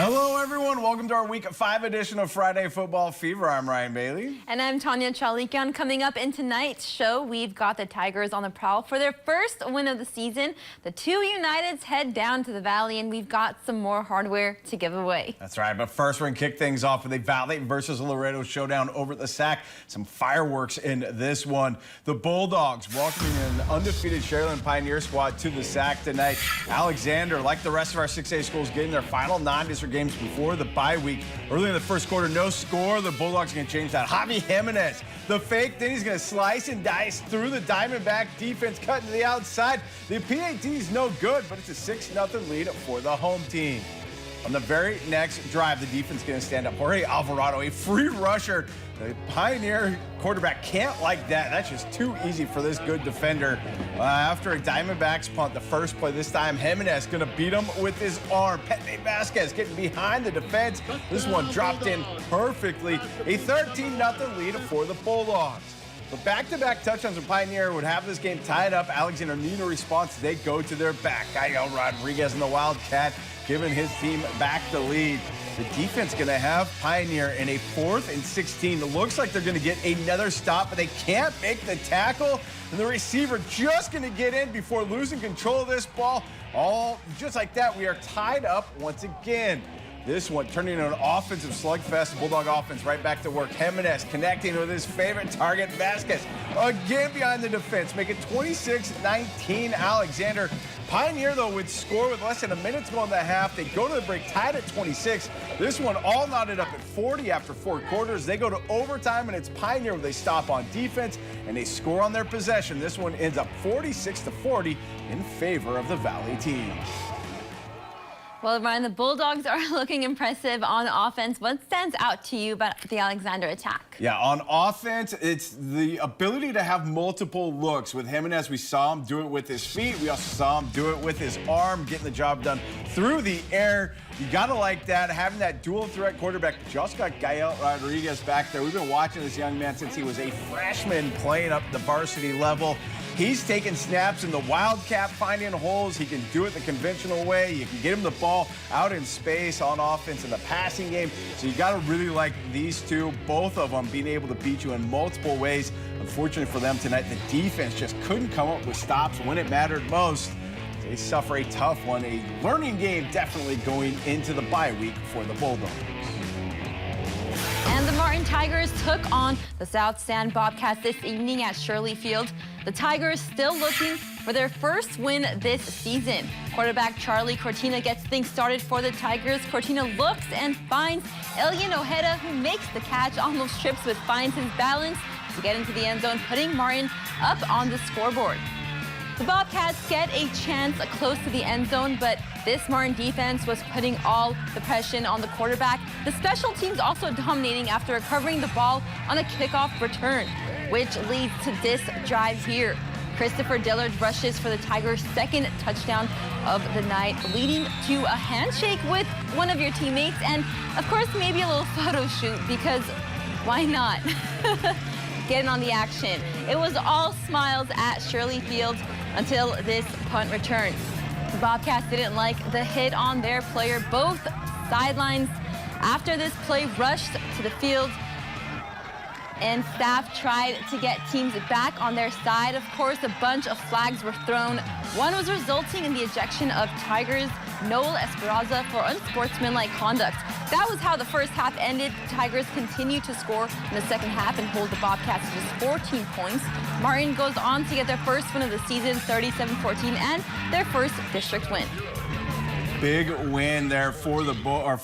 Hello, everyone. Welcome to our Week 5 edition of Friday Football Fever. I'm Ryan Bailey. And I'm Tanya Chalikian. Coming up in tonight's show, we've got the Tigers on the prowl for their first win of the season. The two Uniteds head down to the Valley, and we've got some more hardware to give away. That's right. But first, we're going to kick things off with a Valley versus Laredo showdown over at the SAC. Some fireworks in this one. The Bulldogs welcoming an undefeated Sharyland Pioneer squad to the SAC tonight. Alexander, like the rest of our 6A schools, getting their final non-district games before the bye week. Early in the first quarter, no score. The Bulldogs are going to change that. Javi Jimenez, the fake, then he's going to slice and dice through the Diamondback defense, cutting to the outside. The PAT is no good, but it's a 6-0 lead for the home team. On the very next drive, the defense is going to stand up. Jorge Alvarado, a free rusher. The Pioneer quarterback can't like that. That's just too easy for this good defender. After a Diamondbacks punt, the first play this time, Jimenez going to beat him with his arm. Pete Vasquez getting behind the defense. This one dropped in perfectly. A 13-0 lead for the Bulldogs. But back-to-back touchdowns from Pioneer would have this game tied up. Alexander need a response. They go to their back. Gael Rodriguez and the Wildcat giving his team back the lead. The defense going to have Pioneer in a 4th and 16. It looks like they're going to get another stop, but they can't make the tackle. And the receiver just going to get in before losing control of this ball. All just like that, we are tied up once again. This one turning into an offensive slugfest. Bulldog offense right back to work. Jimenez connecting with his favorite target, Vasquez. Again behind the defense, make it 26-19 Alexander. Pioneer, though, would score with less than a minute to go in the half. They go to the break tied at 26. This one all knotted up at 40 after 4 quarters. They go to overtime, and it's Pioneer where they stop on defense, and they score on their possession. This one ends up 46-40 in favor of the Valley team. Well, Ryan, the Bulldogs are looking impressive on offense. What stands out to you about the Alexander attack? Yeah, on offense, it's the ability to have multiple looks. With Jimenez, we saw him do it with his feet. We also saw him do it with his arm, getting the job done through the air. You got to like that, having that dual threat quarterback. Just got Gael Rodriguez back there. We've been watching this young man since he was a freshman playing up the varsity level. He's taking snaps in the Wildcat, finding holes. He can do it the conventional way. You can get him the ball out in space on offense in the passing game. So you got to really like these two, both of them being able to beat you in multiple ways. Unfortunately for them tonight, the defense just couldn't come up with stops when it mattered most. They suffer a tough one, a learning game definitely going into the bye week for the Bulldogs. And the Martin Tigers took on the South Stand Bobcats this evening at Shirley Field. The Tigers still looking for their first win this season. Quarterback Charlie Cortina gets things started for the Tigers. Cortina looks and finds Elian Ojeda, who makes the catch, almost trips but finds his balance to get into the end zone, putting Martin up on the scoreboard. The Bobcats get a chance close to the end zone, but this Martin defense was putting all the pressure on the quarterback. The special teams also dominating after recovering the ball on a kickoff return, which leads to this drive here. Christopher Dillard rushes for the Tigers' second touchdown of the night, leading to a handshake with one of your teammates and, of course, maybe a little photo shoot, because why not? Getting on the action. It was all smiles at Shirley Field until this punt return. The Bobcats didn't like the hit on their player. Both sidelines after this play rushed to the field, and staff tried to get teams back on their side. Of course, a bunch of flags were thrown. One was resulting in the ejection of Tigers' Noel Esperanza for unsportsmanlike conduct. That was how the first half ended. The Tigers continued to score in the second half and hold the Bobcats to just 14 points. Martin goes on to get their first win of the season, 37-14, and their first district win. Big win there for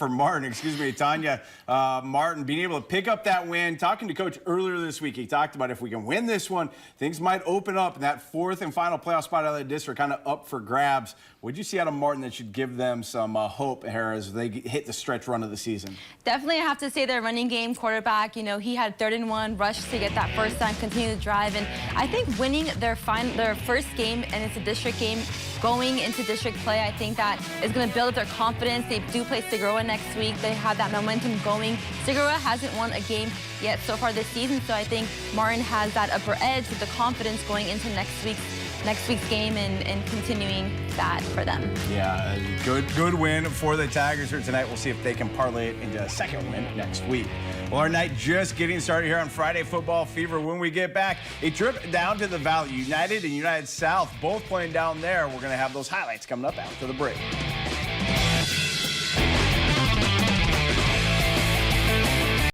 Martin, Tanya. Martin being able to pick up that win. Talking to Coach earlier this week, he talked about if we can win this one, things might open up, and that 4th and final playoff spot out of the district kind of up for grabs. What did you see out of Martin that should give them some hope here as they hit the stretch run of the season? Definitely, I have to say their running game quarterback, you know, he had 3rd and 1, rushed to get that first down, continue to drive, and I think winning their first game, and it's a district game, going into district play, I think that is going to build up their confidence. They do play Segura next week. They have that momentum going. Segura hasn't won a game yet so far this season, so I think Martin has that upper edge with the confidence going into next week's next week's game and continuing that for them. Yeah, good win for the Tigers here tonight. We'll see if they can parlay it into a second win next week. Well, our night just getting started here on Friday Football Fever. When we get back, a trip down to the Valley. United and United South both playing down there. We're going to have those highlights coming up after the break.